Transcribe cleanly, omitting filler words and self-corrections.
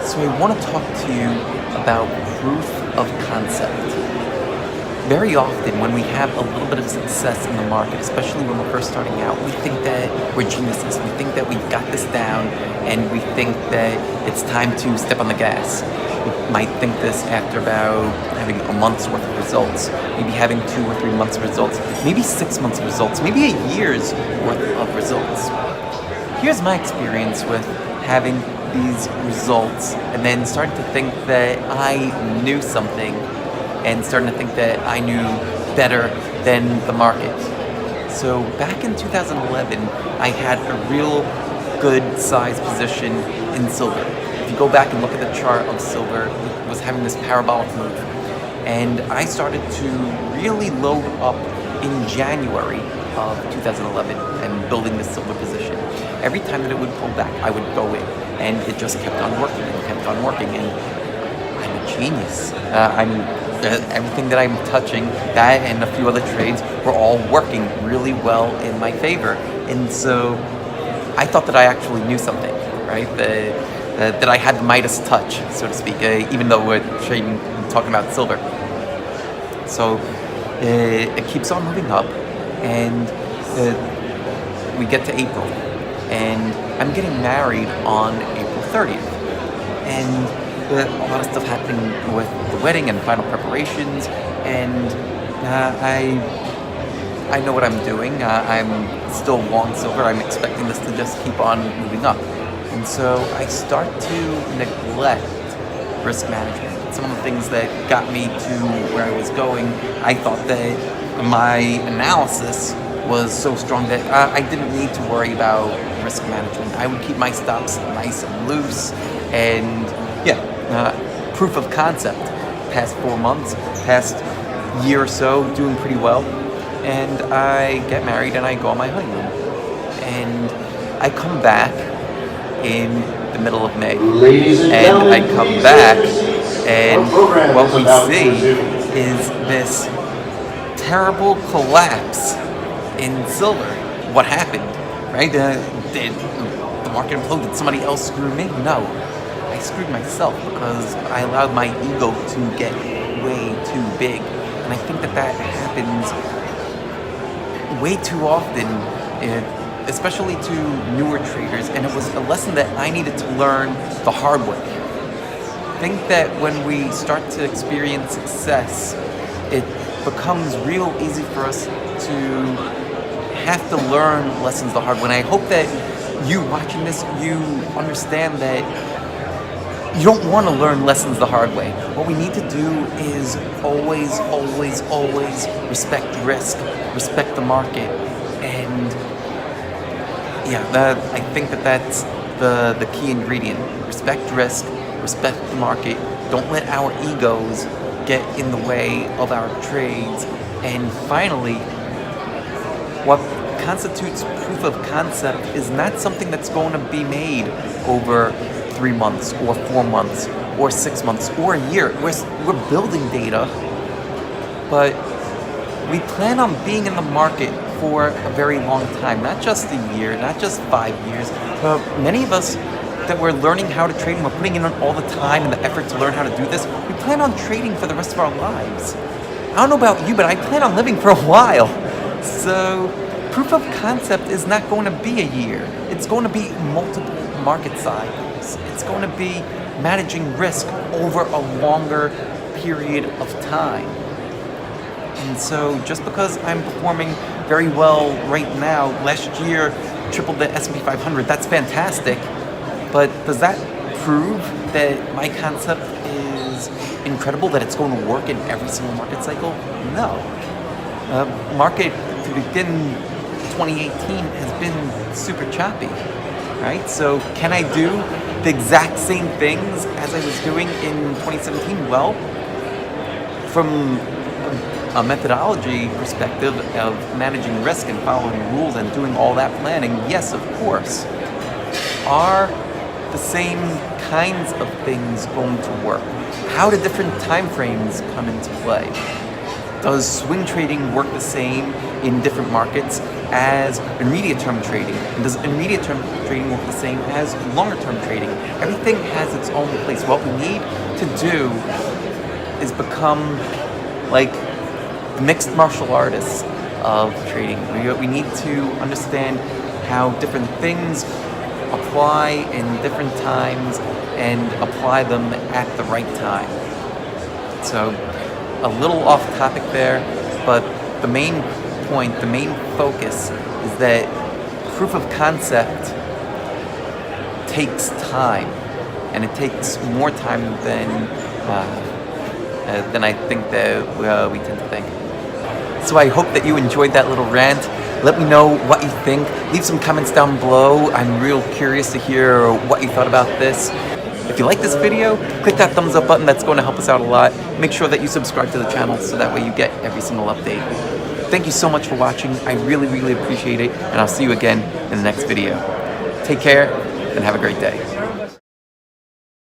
So I want to talk to you about proof of concept. Very often when we have a little bit of success in the market, especially when we're first starting out, we think that we're geniuses. We think that we've got this down, and we think that it's time to step on the gas. We might think this after about having a month's worth of results, maybe having 2 or 3 months of results, maybe 6 months of results, maybe a year's worth of results. Here's my experience with having these results and then starting to think that I knew something and starting to think that I knew better than the market. So back in 2011, I had a real good size position in silver. If you go back and look at the chart of silver, it was having this parabolic move. And I started to really load up in January of 2011 and building this silver position. Every time that it would pull back, I would go in, and it just kept on working and kept on working. And I'm a genius. Everything that I'm touching, that and a few other trades, were all working really well in my favor. And so I thought that I actually knew something, right? That I had the Midas touch, so to speak, even though we're talking about silver. So it keeps on moving up, and we get to April, and I'm getting married on April 30th. And a lot of stuff happening with the wedding and final preparations, and I know what I'm doing. I'm still long silver. I'm expecting this to just keep on moving up. And so I start to neglect risk management. Some of the things that got me to where I was going, I thought that my analysis was so strong that I didn't need to worry about risk management. I would keep my stops nice and loose, and proof of concept. Past 4 months, past year or so, doing pretty well. And I get married and I go on my honeymoon. And I come back in the middle of May. And I come back, and what we see is this terrible collapse in silver. What happened, right? Did the market implode? Did somebody else screw me? No. I screwed myself because I allowed my ego to get way too big. And I think that happens way too often, especially to newer traders. And it was a lesson that I needed to learn the hard way. I think that when we start to experience success, it becomes real easy for us to have to learn lessons the hard way. And I hope that you watching this, you understand that you don't want to learn lessons the hard way. What we need to do is always, always, always respect risk, respect the market, and I think that's the key ingredient. Respect risk, respect the market. Don't let our egos get in the way of our trades. And finally, what constitutes proof of concept is not something that's going to be made over 3 months or 4 months or 6 months or a year. We're building data, but we plan on being in the market for a very long time, not just a year, not just 5 years. Many of us that we're learning how to trade and we're putting in all the time and the effort to learn how to do this, we plan on trading for the rest of our lives. I don't know about you, but I plan on living for a while. So proof of concept is not going to be a year. It's going to be multiple market cycles. It's going to be managing risk over a longer period of time. And so just because I'm performing very well right now, last year tripled the S&P 500, that's fantastic. But does that prove that my concept is incredible, that it's going to work in every single market cycle? No. Market to begin 2018 has been super choppy, right? So can I do the exact same things as I was doing in 2017? Well, from a methodology perspective of managing risk and following rules and doing all that planning, yes, of course. Are the same kinds of things going to work? How do different time frames come into play? Does swing trading work the same in different markets? as intermediate-term trading? And does intermediate-term trading work the same as longer-term trading? Everything has its own place. What we need to do is become like the mixed martial artists of trading. We need to understand how different things apply in different times and apply them at the right time. So a little off topic there, but the main point, the main focus is that proof of concept takes time, and it takes more time than I think that we tend to think. So I hope that you enjoyed that little rant. Let me know what you think. Leave some comments down below. I'm real curious to hear what you thought about this. If you like this video, click that thumbs up button. That's going to help us out a lot. Make sure that you subscribe to the channel so that way you get every single update. Thank you so much for watching. I really appreciate it, and I'll see you again in the next video. Take care and have a great day.